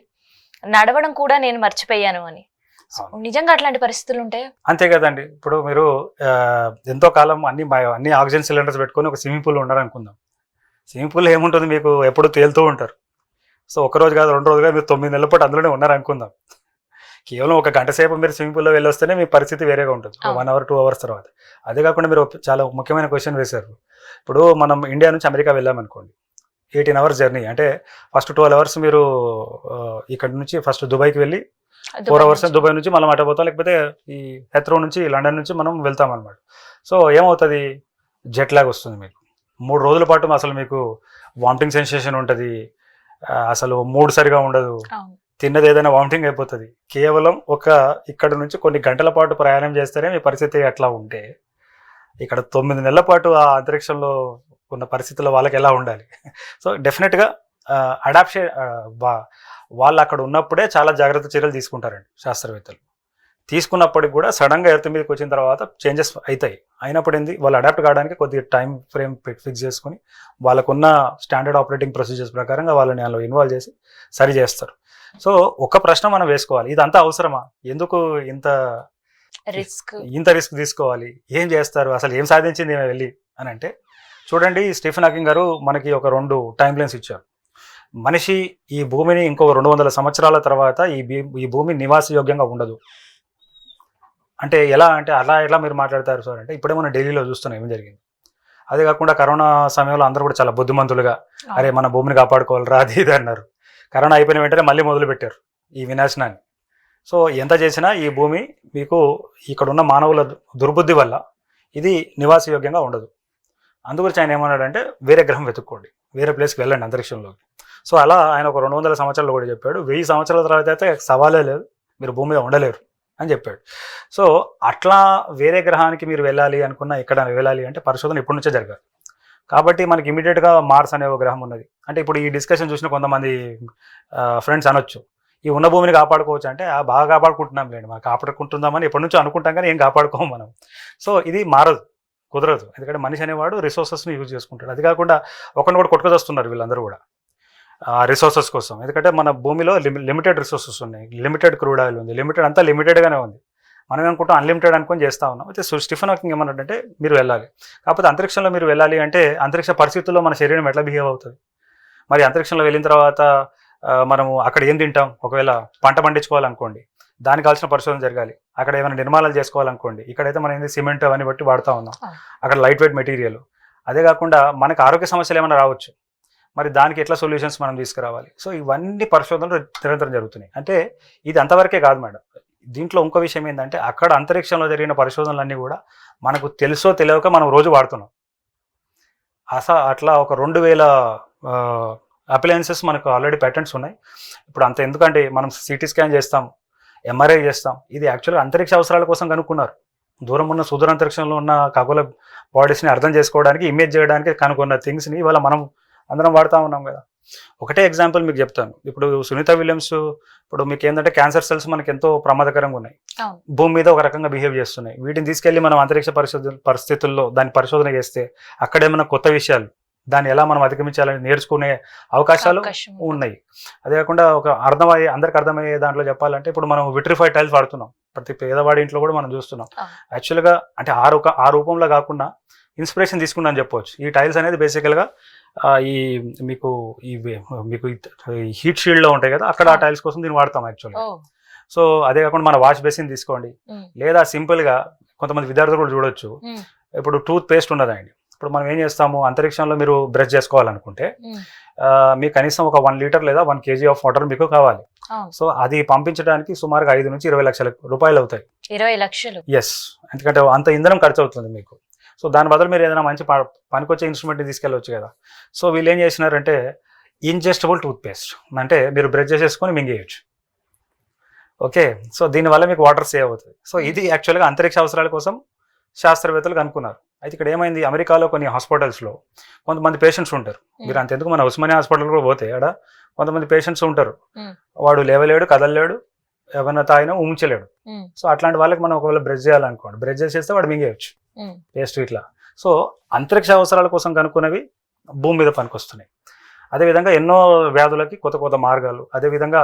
నడవడం కూడా నేను మర్చిపోయాను అని. నిజంగా అట్లాంటి పరిస్థితులు ఉంటాయి. అంతే కదండి. ఇప్పుడు మీరు ఎంతో కాలం అన్ని ఆక్సిజన్ సిలిండర్స్ పెట్టుకొని ఒక స్విమ్మింగ్ పూల్ ఉండాలనుకుందాం. స్విమ్మింగ్ పూల్ ఏముంటుంది, మీకు ఎప్పుడు తేలుతూ ఉంటారు. సో ఒక రోజు కాదు 2 రోజులు కాదు, మీరు 9 నెలల పాటు అందులోనే ఉన్నారనుకుందాం. కేవలం 1 గంట సేపు మీరు స్విమ్మింగ్ పూల్లో వెళ్ళి వస్తేనే మీ పరిస్థితి వేరేగా ఉంటుంది 1 అవర్ 2 అవర్స్ తర్వాత. అదే కాకుండా మీరు చాలా ముఖ్యమైన క్వశ్చన్ వేశారు. ఇప్పుడు మనం ఇండియా నుంచి అమెరికా వెళ్ళామనుకోండి, 18 అవర్స్ జర్నీ, అంటే ఫస్ట్ 12 అవర్స్ మీరు ఇక్కడ నుంచి ఫస్ట్ దుబాయ్కి వెళ్ళి 4 అవర్స్ దుబాయ్ నుంచి మనం అటపోతాం, లేకపోతే ఈ హెత్రో నుంచి లండన్ నుంచి మనం వెళ్తాం అనమాట. సో ఏమవుతుంది, జెట్ లాగ్ వస్తుంది మీకు. 3 రోజుల పాటు అసలు మీకు వామిటింగ్ సెన్సేషన్ ఉంటుంది, అసలు మూడ్ సరిగా ఉండదు, తిన్నది ఏదైనా వామిటింగ్ అయిపోతుంది. కేవలం ఇక్కడ నుంచి కొన్ని గంటల పాటు ప్రయాణం చేస్తేనే మీ పరిస్థితి అట్లా ఉంటే, ఇక్కడ 9 నెలల పాటు ఆ అంతరిక్షంలో ఉన్న పరిస్థితుల్లో వాళ్ళకి ఎలా ఉండాలి? సో డెఫినెట్గా వాళ్ళు అక్కడ ఉన్నప్పుడే చాలా జాగ్రత్త చర్యలు తీసుకుంటారండి శాస్త్రవేత్తలు. తీసుకున్నప్పటికి కూడా సడన్గా ఎర్త్ మీదకి వచ్చిన తర్వాత చేంజెస్ అవుతాయి. అయినప్పుడు ఏంది, వాళ్ళు అడాప్ట్ కావడానికి కొద్దిగా టైం ఫ్రేమ్ ఫిక్స్ చేసుకుని వాళ్ళకున్న స్టాండర్డ్ ఆపరేటింగ్ ప్రొసీజర్స్ ప్రకారంగా వాళ్ళని అందులో ఇన్వాల్వ్ చేసి సరి చేస్తారు. సో ఒక ప్రశ్న మనం వేసుకోవాలి, ఇదంతా అవసరమా, ఎందుకు ఇంత రిస్క్ తీసుకోవాలి, ఏం చేస్తారు, అసలు ఏం సాధించింది వెళ్ళి అని అంటే, చూడండి స్టీఫెన్ హాకింగ్ గారు మనకి ఒక 2 టైం లైన్స్ ఇచ్చారు. మనిషి ఈ భూమిని ఇంకో 200 సంవత్సరాల తర్వాత ఈ భూమి నివాసయోగ్యంగా ఉండదు అంటే ఎలా అంటే, ఎలా మీరు మాట్లాడతారు సార్ అంటే, ఇప్పుడే మనం ఢిల్లీలో చూస్తున్నాం ఏం జరిగింది. అదే కాకుండా కరోనా సమయంలో అందరూ కూడా చాలా బుద్ధిమంతులుగా అరే మన భూమిని కాపాడుకోవాలరా అది ఇది అన్నారు. కరోనా అయిపోయిన వెంటనే మళ్ళీ మొదలు పెట్టారు ఈ వినాశనాన్ని. సో ఎంత చేసినా ఈ భూమి మీకు ఇక్కడున్న మానవుల దుర్బుద్ధి వల్ల ఇది నివాసయోగ్యంగా ఉండదు. అందుగురించి ఆయన ఏమన్నాడంటే, వేరే గ్రహం వెతుక్కోండి, వేరే ప్లేస్కి వెళ్ళండి అంతరిక్షంలోకి. సో అలా ఆయన ఒక 200 సంవత్సరాలు కూడా చెప్పాడు. 1000 సంవత్సరాల తర్వాత అయితే సవాలే లేదు, మీరు భూమి మీద ఉండలేరు అని చెప్పాడు. సో అట్లా వేరే గ్రహానికి మీరు వెళ్ళాలి అనుకున్నా, ఇక్కడ వెళ్ళాలి అంటే పరిశోధన ఇప్పటి నుంచే జరగాలి. కాబట్టి మనకి ఇమీడియట్గా మార్స్ అనే ఒక గ్రహం ఉన్నది అంటే, ఇప్పుడు ఈ డిస్కషన్ చూసిన కొంతమంది ఫ్రెండ్స్ అనొచ్చు, ఈ ఉన్న భూమిని కాపాడుకోవచ్చు అంటే, బాగా కాపాడుకుంటున్నాం లేండి, మాకు కాపాడుకుంటుందామని ఎప్పటి నుంచో అనుకుంటాం కానీ ఏం కాపాడుకోము మనం. సో ఇది మారదు, కుదరదు. ఎందుకంటే మనిషి అనేవాడు రిసోర్సెస్ని యూజ్ చేసుకుంటాడు. అది కాకుండా ఒకరిని కూడా కొట్టుకొస్తున్నారు వీళ్ళందరూ కూడా రిసోర్సెస్ కోసం. ఎందుకంటే మన భూమిలో లిమిటెడ్ రిసోర్సెస్ ఉన్నాయి, లిమిటెడ్ క్రూడ్ ఆయిల్ ఉంది, లిమిటెడ్ అంతా లిమిటెడ్గానే ఉంది. మనం ఏమనుకుంటాం అన్లిమిటెడ్ అనుకొని చేస్తూ ఉన్నాం. అయితే స్టీఫెన్ హాకింగ్ ఏమన్నాడంటే, మీరు వెళ్ళాలి, కాకపోతే అంతరిక్షంలో మీరు వెళ్ళాలి అంటే అంతరిక్ష పరిస్థితుల్లో మన శరీరం ఎట్లా బిహేవ్ అవుతుంది, మరి అంతరిక్షంలో వెళ్ళిన తర్వాత మనము అక్కడ ఏం తింటాం, ఒకవేళ పంట పండించుకోవాలనుకోండి దానికి కావాల్సిన పరిశోధన జరగాలి, అక్కడ ఏమైనా నిర్మాణాలు చేసుకోవాలనుకోండి, ఇక్కడైతే మనం ఏంది సిమెంట్ అవన్నీ బట్టి వాడుతూ ఉన్నాం, అక్కడ లైట్ వెయిట్ మెటీరియల్. అదే కాకుండా మనకు ఆరోగ్య సమస్యలు ఏమైనా రావచ్చు, మరి దానికి ఎట్లా సొల్యూషన్స్ మనం తీసుకురావాలి. సో ఇవన్నీ పరిశోధనలు నిరంతరం జరుగుతున్నాయి. అంటే ఇది అంతవరకే కాదు మేడం, దీంట్లో ఇంకో విషయం ఏంటంటే, అక్కడ అంతరిక్షంలో జరిగిన పరిశోధనలన్నీ కూడా మనకు తెలుసో తెలియక మనం రోజు వాడుతున్నాం. అట్లా ఒక 2000 అప్లయన్సెస్ మనకు ఆల్రెడీ పేటెంట్స్ ఉన్నాయి. ఇప్పుడు అంత ఎందుకంటే మనం సిటీ స్కాన్ చేస్తాం, ఎంఆర్ఐ చేస్తాం, ఇది యాక్చువల్గా అంతరిక్ష అవసరాల కోసం కనుక్కున్నారు. దూరం ఉన్న సుదూర అంతరిక్షంలో ఉన్న ఖగోళ బాడీస్ని అర్థం చేసుకోవడానికి, ఇమేజ్ చేయడానికి కనుక్కున్న థింగ్స్ని ఇవాళ మనం అందరం వాడుతూ ఉన్నాం కదా. ఒకటే ఎగ్జాంపుల్ మీకు చెప్తాను. ఇప్పుడు సునీత విలియమ్స్, ఇప్పుడు మీకు ఏంటంటే క్యాన్సర్ సెల్స్ మనకి ఎంతో ప్రమాదకరంగా ఉన్నాయి, భూమి మీద ఒక రకంగా బిహేవ్ చేస్తున్నాయి. వీటిని తీసుకెళ్లి మనం అంతరిక్ష పరిస్థితుల్లో దాన్ని పరిశోధన చేస్తే అక్కడేమైనా కొత్త విషయాలు, దాన్ని ఎలా మనం అధిగమించాలని నేర్చుకునే అవకాశాలు ఉన్నాయి. అదే కాకుండా ఒక అందరికి అర్థమయ్యే దాంట్లో చెప్పాలంటే, ఇప్పుడు మనం విట్రిఫైడ్ టైల్స్ వాడుతున్నాం, ప్రతి పేదవాడి ఇంట్లో కూడా మనం చూస్తున్నాం. యాక్చువల్గా అంటే ఆ రూపంలో కాకుండా ఇన్స్పిరేషన్ తీసుకున్నా అని చెప్పవచ్చు. ఈ టైల్స్ అనేది బేసికల్గా ఈ మీకు హీట్ షీల్డ్ లో ఉంటాయి కదా, అక్కడ ఆ టైల్స్ కోసం దీన్ని వాడతాం యాక్చువల్గా. సో అదే కాకుండా మన వాష్ బేసిన్ తీసుకోండి, లేదా సింపుల్ గా కొంతమంది విద్యార్థులు కూడా చూడొచ్చు, ఇప్పుడు టూత్ పేస్ట్ ఉన్నదండి. ఇప్పుడు మనం ఏం చేస్తాము, అంతరిక్షంలో మీరు బ్రష్ చేసుకోవాలనుకుంటే మీకు కనీసం ఒక 1 లీటర్ లేదా 1 kg ఆఫ్ వాటర్ మీకు కావాలి. సో అది పంపించడానికి సుమారుగా 5 నుంచి 20 లక్షల రూపాయలు అవుతాయి. 20 లక్షలు? ఎస్, ఎందుకంటే అంత ఇంధనం ఖర్చు అవుతుంది మీకు. సో దాని బదులు మీరు ఏదైనా మంచి పనికొచ్చే ఇన్స్ట్రుమెంట్ని తీసుకెళ్ళవచ్చు కదా. సో వీళ్ళు ఏం చేసినారంటే, ఇంజెస్టబుల్ టూత్ పేస్ట్ అంటే మీరు బ్రష్ చేసేసుకొని మింగేయచ్చు. ఓకే, సో దీనివల్ల మీకు వాటర్ సేవ్ అవుతుంది. సో ఇది యాక్చువల్గా అంతరిక్ష అవసరాల కోసం శాస్త్రవేత్తలు కనుక్కున్నారు. అయితే ఇక్కడ ఏమైంది, అమెరికాలో కొన్ని హాస్పిటల్స్లో కొంతమంది పేషెంట్స్ ఉంటారు. మీరు అంతెందుకు మన ఉస్మానియా హాస్పిటల్ కూడా పోతే ఆడ కొంతమంది పేషెంట్స్ ఉంటారు, వాడు లేవలేడు, కదలలేడు, ఏమైనా తాగినా ఉంచలేడు. సో అట్లాంటి వాళ్ళకి మనం ఒకవేళ బ్రష్ చేయాలనుకోండి, బ్రష్ చేసేస్తే వాడు మింగేయచ్చు పేస్ట్ ఇట్లా. సో అంతరిక్ష అవసరాల కోసం కనుక్కున్నవి భూమి మీద పనికొస్తున్నాయి. అదేవిధంగా ఎన్నో వ్యాధులకి కొత్త మార్గాలు, అదేవిధంగా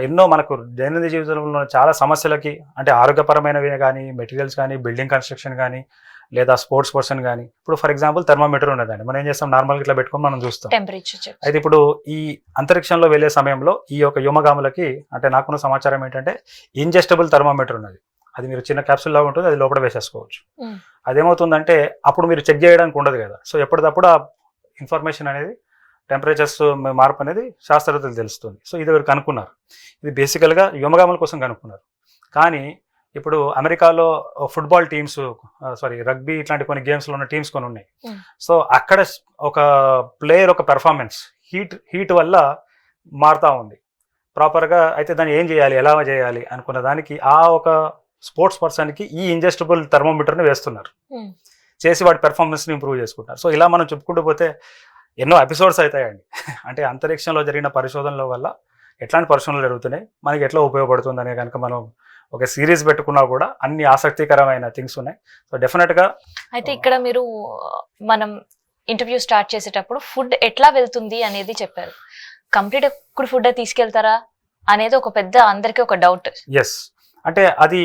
ఎన్నో మనకు దైనందిన జీవితంలో చాలా సమస్యలకి, అంటే ఆరోగ్యపరమైనవి కానీ, మెటీరియల్స్ కానీ, బిల్డింగ్ కన్స్ట్రక్షన్ కానీ, లేదా స్పోర్ట్స్ పర్సన్ కానీ. ఇప్పుడు ఫర్ ఎగ్జాంపుల్ థర్మామీటర్ ఉన్నదండి, మనం ఏం చేస్తాం, నార్మల్గా ఇట్లా పెట్టుకొని మనం చూస్తాం టెంపరేచర్. అయితే ఇప్పుడు ఈ అంతరిక్షంలో వెళ్ళే సమయంలో ఈ యొక్క వ్యోమగాములకి, అంటే నాకున్న సమాచారం ఏంటంటే, ఇంజెస్టబుల్ థర్మామీటర్ ఉన్నది. అది మీరు చిన్న క్యాప్సూల్ లాగా ఉంటుంది, అది లోపల వేసేసుకోవచ్చు. అదేమవుతుందంటే అప్పుడు మీరు చెక్ చేయడానికి ఉండదు కదా. సో ఎప్పటికప్పుడు ఆ ఇన్ఫర్మేషన్ అనేది, టెంపరేచర్స్ మార్పు అనేది శాస్త్రవేత్తలు తెలుస్తుంది. సో ఇది కనుక్కున్నారు. ఇది బేసికల్గా వ్యోమగాముల కోసం కనుక్కున్నారు. కానీ ఇప్పుడు అమెరికాలో ఫుట్బాల్ టీమ్స్, రగ్బీ ఇట్లాంటి కొన్ని గేమ్స్లో ఉన్న టీమ్స్ కొన్ని ఉన్నాయి. సో అక్కడ ఒక ప్లేయర్ ఒక పెర్ఫార్మెన్స్ హీట్ వల్ల మారుతూ ఉంది ప్రాపర్గా. అయితే దాన్ని ఏం చేయాలి, ఎలా చేయాలి అనుకున్న దానికి ఆ ఒక స్పోర్ట్స్ పర్సన్కి ఈ ఇంజెస్టబుల్ థర్మోమీటర్ని వేస్తున్నారు, చేసి వాటి పెర్ఫార్మెన్స్ని ఇంప్రూవ్ చేసుకుంటారు. సో ఇలా మనం చెప్పుకుంటూ పోతే ఎన్నో ఎపిసోడ్స్ అవుతాయండి. అంటే అంతరిక్షంలో జరిగిన పరిశోధనల వల్ల ఎట్లాంటి పరిశ్రమలు జరుగుతున్నాయి, మనకి ఎట్లా ఉపయోగపడుతుంది అనే కనుక మనం ఒక సిరీస్ పెట్టుకున్నా కూడా అన్ని ఆసక్తికరమైన థింగ్స్ ఉన్నాయి. సో డెఫినెట్గా అయితే ఇక్కడ మీరు మనం ఇంటర్వ్యూ స్టార్ట్ చేసేటప్పుడు ఫుడ్ ఎట్లా వెళ్తుంది అనేది చెప్పారు. కంప్లీట్ ఫుడ్ తీసుకెళ్తారా అనేది ఒక పెద్ద అందరికీ ఒక డౌట్. ఎస్, అంటే అది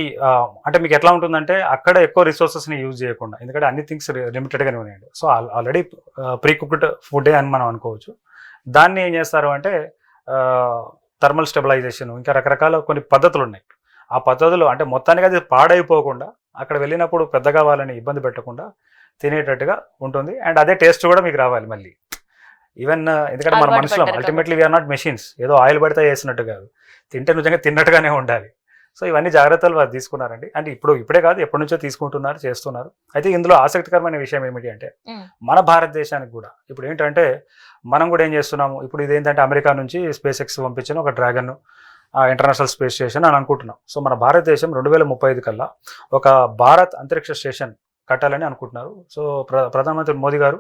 అంటే మీకు ఎట్లా ఉంటుందంటే అక్కడ ఎక్కువ రిసోర్సెస్ని యూజ్ చేయకుండా, ఎందుకంటే అన్ని థింగ్స్ లిమిటెడ్గానే ఉన్నాయండి. సో ఆల్రెడీ ప్రీ కుక్డ్ ఫుడే అని మనం అనుకోవచ్చు. దాన్ని ఏం చేస్తారు అంటే థర్మల్ స్టెబిలైజేషన్, ఇంకా రకరకాల కొన్ని పద్ధతులు ఉన్నాయి. ఆ పద్ధతులు అంటే మొత్తానికి అది పాడైపోకుండా అక్కడ వెళ్ళినప్పుడు పెద్దగా వాళ్ళని ఇబ్బంది పెట్టకుండా తినేటట్టుగా ఉంటుంది. అండ్ అదే టేస్ట్ కూడా మీకు రావాలి మళ్ళీ. ఈవెన్ ఎందుకంటే మన మనుషులం, అల్టిమేట్లీ వీఆర్ నాట్ మెషిన్స్, ఏదో ఆయిల్ పడితే వేసినట్టు కాదు, తింటే నిజంగా తిన్నట్టుగానే ఉండాలి. సో ఇవన్నీ జాగ్రత్తలు వారు తీసుకున్నారండి. అంటే ఇప్పుడే కాదు, ఎప్పటి నుంచో తీసుకుంటున్నారు, చేస్తున్నారు. అయితే ఇందులో ఆసక్తికరమైన విషయం ఏమిటి అంటే మన భారతదేశానికి కూడా ఇప్పుడు ఏంటంటే మనం కూడా ఏం చేస్తున్నాము, ఇప్పుడు ఇదేంటంటే అమెరికా నుంచి స్పేస్ ఎక్స్ పంపించిన ఒక డ్రాగన్ ఇంటర్నేషనల్ స్పేస్ స్టేషన్ అని అనుకుంటున్నాం. సో మన భారతదేశం 2035 కల్లా ఒక భారత్ అంతరిక్ష స్టేషన్ కట్టాలని అనుకుంటున్నారు. సో ప్రధానమంత్రి మోదీ గారు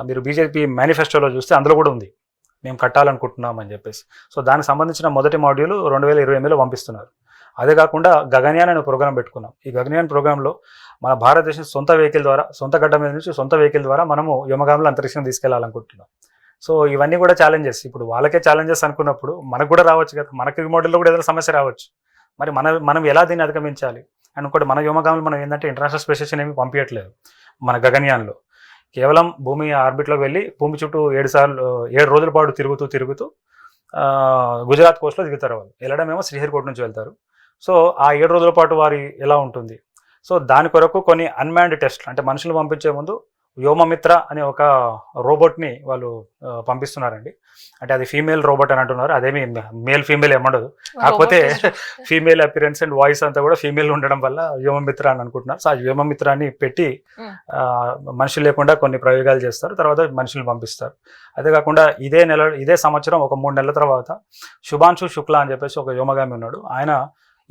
మీరు బీజేపీ మేనిఫెస్టోలో చూస్తే అందులో కూడా ఉంది, మేము కట్టాలనుకుంటున్నాం అని చెప్పేసి. సో దానికి సంబంధించిన మొదటి మాడ్యూల్ 2028లో పంపిస్తున్నారు. అదే కాకుండా గగన్యాన్ అనే ప్రోగ్రామ్ పెట్టుకున్నాం. ఈ గగన్యాన్ ప్రోగ్రాంలో మన భారతదేశం సొంత వెహికల్ ద్వారా, సొంత గడ్డ మీద నుంచి సొంత వెహికల్ ద్వారా మనము వ్యోమగాములు అంతరిక్షం తీసుకెళ్లాలనుకుంటున్నాం. సో ఇవన్నీ కూడా ఛాలెంజెస్. ఇప్పుడు వాళ్ళకే ఛాలెంజెస్ అనుకున్నప్పుడు మనకు కూడా రావచ్చు కదా, మనకి మోడల్లో కూడా ఏదైనా సమస్య రావచ్చు. మరి మనం ఎలా దీన్ని అధిగమించాలి? అండ్ ఇంకోటి మన వ్యోమగాములు మనం ఏంటంటే ఇంటర్నేషనల్ స్పేస్ స్టేషన్ ఏమి పంపించట్లేదు. మన గగన్యాన్లో కేవలం భూమి ఆర్బిట్లోకి వెళ్ళి భూమి చుట్టూ 7 రోజుల పాటు తిరుగుతూ గుజరాత్ కోస్ట్లో దిగుతారు. వాళ్ళు వెళ్ళడమేమో శ్రీహరికోట నుంచి వెళ్తారు. సో ఆ 7 రోజుల పాటు వారి ఎలా ఉంటుంది? సో దాని కొరకు కొన్ని అన్మాన్డ్ టెస్ట్లు, అంటే మనుషులు పంపించే ముందు వ్యోమమిత్ర అనే ఒక రోబోట్ని వాళ్ళు పంపిస్తున్నారండి. అంటే అది ఫీమేల్ రోబోట్ అని అంటున్నారు, అదేమి మేల్ ఫీమేల్ ఏమండదు, కాకపోతే ఫీమేల్ అపిరెన్స్ అండ్ వాయిస్ అంతా కూడా ఫీమేల్ ఉండడం వల్ల వ్యోమమిత్ర అని అనుకుంటున్నారు. సో ఆ వ్యోమమిత్రాన్ని పెట్టి మనుషులు లేకుండా కొన్ని ప్రయోగాలు చేస్తారు, తర్వాత మనుషులు పంపిస్తారు. అదే కాకుండా ఇదే సంవత్సరం ఒక 3 నెలల తర్వాత శుభాంశు శుక్లా అని చెప్పేసి ఒక వ్యోమగామి ఉన్నాడు. ఆయన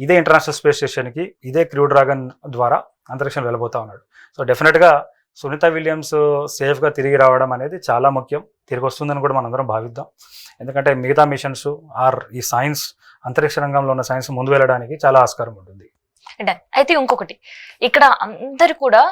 ఇదే ఇంటర్నేషనల్ స్పేస్ స్టేషన్కి ఇదే క్రూ డ్రాగన్ ద్వారా అంతరిక్షం వెళ్ళబోతా ఉన్నాడు. సో డెఫినెట్గా సునీత విలియమ్స్ సేఫ్గా తిరిగి రావడం అనేది చాలా ముఖ్యం, తిరిగి వస్తుందని కూడా మనందరం భావిద్దాం. ఎందుకంటే మిగతా మిషన్స్ ఈ సైన్స్, అంతరిక్ష రంగంలో ఉన్న సైన్స్ ముందు వెళ్ళడానికి చాలా ఆస్కారం ఉంటుంది. అయితే ఇంకొకటి, ఇక్కడ అందరు కూడా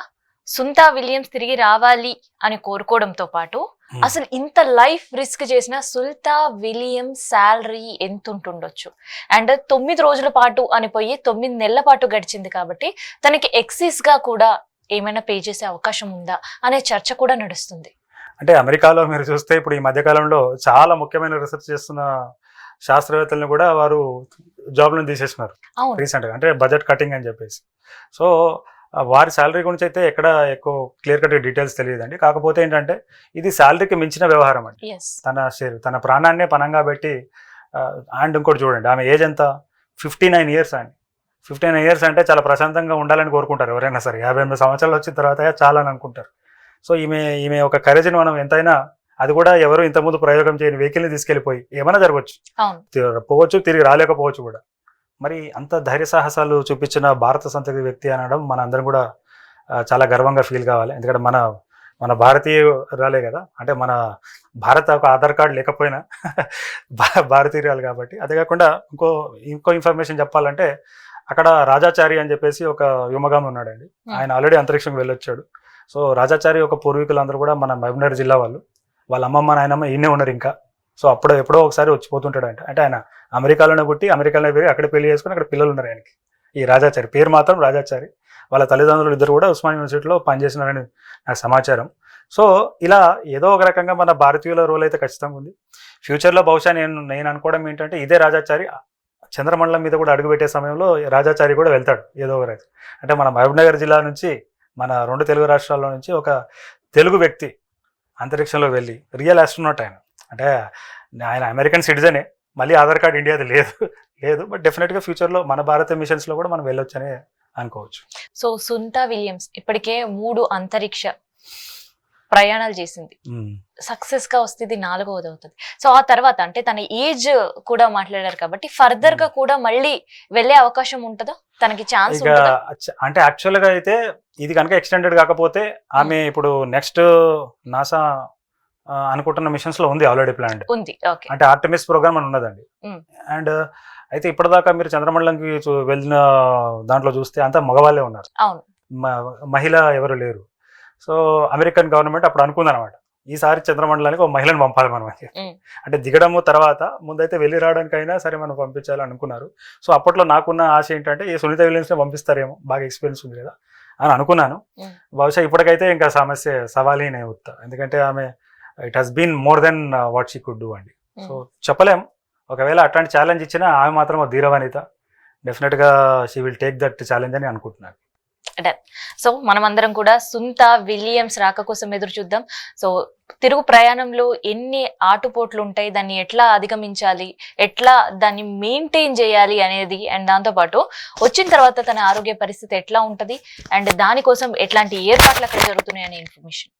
సునీత విలియమ్స్ తిరిగి రావాలి అని కోరుకోవడంతో పాటు అసలు ఇంత లైఫ్ రిస్క్ చేసిన సునీత విలియమ్స్ శాలరీ ఎంత ఉంటుండొచ్చు? అండ్ 9 రోజుల పాటు అని పోయి 9 నెలల పాటు గడిచింది కాబట్టి తనకి ఎక్సైజ్ గా కూడా ఏమైనా పే చేసే అవకాశం ఉందా అనే చర్చ కూడా నడుస్తుంది. అంటే అమెరికాలో మీరు చూస్తే ఇప్పుడు ఈ మధ్యకాలంలో చాలా ముఖ్యమైన రీసెర్చ్ చేస్తున్న శాస్త్రవేత్తలను కూడా వారు జాబ్లను తీసేస్తున్నారు రీసెంట్గా, అంటే బడ్జెట్ కటింగ్ అని చెప్పేసి. సో వారి శాలరీ గురించి అయితే ఎక్కడ ఎక్కువ క్లియర్ కట్ డీటెయిల్స్ తెలియదండి. కాకపోతే ఏంటంటే ఇది శాలరీకి మించిన వ్యవహారం అండి. తన ప్రాణాన్నే పనంగా పెట్టి. అండ్ ఇంకోటి చూడండి, ఆమె ఏజ్ ఎంత? 59 ఇయర్స్ అండి. 59 ఇయర్స్ అంటే చాలా ప్రశాంతంగా ఉండాలని కోరుకుంటారు ఎవరైనా సరే. 58 సంవత్సరాలు వచ్చిన తర్వాత చాలా అని అనుకుంటారు. సో ఈమె ఒక కరేజ్ని మనం ఎంతైనా, అది కూడా ఎవరు ఇంతకుముందు ప్రయోగం చేయని వెహికల్ని తీసుకెళ్ళిపోయి ఏమైనా జరగవచ్చు, పోవచ్చు, తిరిగి రాలేకపోవచ్చు కూడా. మరి అంత ధైర్య సాహసాలు చూపించిన భారత సంతతి వ్యక్తి అనడం మన అందరం కూడా చాలా గర్వంగా ఫీల్ కావాలి. ఎందుకంటే మన భారతీయురాలే కదా, అంటే మన భారత ఒక ఆధార్ కార్డు లేకపోయినా భారతీయురాలు కాబట్టి. అదే కాకుండా ఇంకో ఇన్ఫర్మేషన్ చెప్పాలంటే అక్కడ రాజాచారి అని చెప్పేసి ఒక వ్యోమగామి ఉన్నాడండి. ఆయన ఆల్రెడీ అంతరిక్షంకి వెళ్ళొచ్చాడు. సో రాజాచారి ఒక పూర్వీకులందరూ కూడా మన మహబూబ్నగర్ జిల్లా వాళ్ళ అమ్మమ్మ నాయనమ్మ ఈయనే ఉన్నారు ఇంకా. సో ఎప్పుడో ఒకసారి వచ్చిపోతుంటాడంట. అంటే ఆయన అమెరికాలోనే పుట్టి అమెరికాలోనే పెరిగి అక్కడ పెళ్లి చేసుకుని అక్కడ పిల్లలు ఉన్నారు ఆయనకి. ఈ రాజాచారి పేరు మాత్రం రాజాచారి. వాళ్ళ తల్లిదండ్రులు ఇద్దరు కూడా ఉస్మానియా యూనివర్సిటీలో పనిచేసినారని నాకు సమాచారం. సో ఇలా ఏదో ఒక రకంగా మన భారతీయుల రోల్ అయితే ఖచ్చితంగా ఉంది. ఫ్యూచర్లో బహుశా నేను అనుకోవడం ఏంటంటే ఇదే రాజాచారి చంద్రమండలం మీద కూడా అడుగుపెట్టే సమయంలో రాజాచారి కూడా వెళ్తాడు ఏదో ఒక రైతు. అంటే మన మహబూబ్నగర్ జిల్లా నుంచి, మన 2 తెలుగు రాష్ట్రాల నుంచి ఒక తెలుగు వ్యక్తి అంతరిక్షంలో వెళ్ళి రియల్ ఆస్ట్రోనాట్ ఆయన. అంటే ఆయన అమెరికన్ సిటిజనే, మళ్ళీ ఆధార్ కార్డ్ ఇండియాది లేదు. బట్ డెఫినెట్గా ఫ్యూచర్లో మన భారత మిషన్స్లో కూడా మనం వెళ్ళొచ్చని అనుకోవచ్చు. సో సునీత విలియమ్స్ ఇప్పటికే 3 అంతరిక్ష ప్రయాణాలు చేసింది. సక్సెస్ గా వస్తే ఇది 4వది అవుతుంది. సో ఆ తర్వాత అంటే తన ఏజ్ కూడా మాట్లాడారు కాబట్టి ఫర్దర్ గా కూడా మళ్ళీ వెళ్ళే అవకాశం ఉంటుందా? తనకి ఛాన్స్ ఉంటుందా? అంటే యాక్చువల్ గా అయితే ఇది కనుక ఎక్స్టెండెడ్ కాకపోతే ఆమె ఇప్పుడు నెక్స్ట్ నాసా అనుకుంటున్న మిషన్స్ లో ఉంది ఆల్రెడీ ప్లాన్. ఉంది. ఓకే. అంటే ఆర్టెమిస్ ప్రోగ్రామ్ అని ఉన్నదండి. అండ్ అయితే ఇప్పటిదాకా మీరు చంద్రమండలంకి వెళ్ళిన దాంట్లో చూస్తే అంతా మగవాళ్ళే ఉన్నారు, అవును. మహిళ ఎవరు లేరు. సో అమెరికన్ గవర్నమెంట్ అప్పుడు అనుకుందనమాట, ఈసారి చంద్రమండలానికి ఒక మహిళను పంపాలి మనం అని. అంటే దిగడము తర్వాత ముందైతే వెళ్ళి రావడానికైనా సరే మనం పంపించాలని అనుకున్నారు. సో అప్పట్లో నాకున్న ఆశ ఏంటంటే ఈ సునీత విలియమ్స్ని పంపిస్తారేమో, బాగా ఎక్స్పీరియన్స్ ఉంది కదా అని అనుకున్నాను. బహుశా ఇప్పటికైతే ఇంకా సమస్య సవాలే నేను చెప్తా, ఎందుకంటే ఆమె it has been more than what she could do అండి. సో చెప్పలేం, ఒకవేళ అట్లాంటి ఛాలెంజ్ ఇచ్చినా ఆమె మాత్రం ధీరవనిత, డెఫినెట్గా she will take that challenge అని అనుకుంటున్నాను. సో మనం అందరం కూడా సునీత విలియమ్స్ రాక కోసం ఎదురు చూద్దాం. సో తిరుగు ప్రయాణంలో ఎన్ని ఆటుపోట్లు ఉంటాయి, దాన్ని ఎట్లా అధిగమించాలి, ఎట్లా దాన్ని మెయింటైన్ చేయాలి అనేది, అండ్ దాంతోపాటు వచ్చిన తర్వాత తన ఆరోగ్య పరిస్థితి ఎట్లా ఉంటది, అండ్ దానికోసం ఎట్లాంటి ఏర్పాట్లు అక్కడ జరుగుతున్నాయి అనే ఇన్ఫర్మేషన్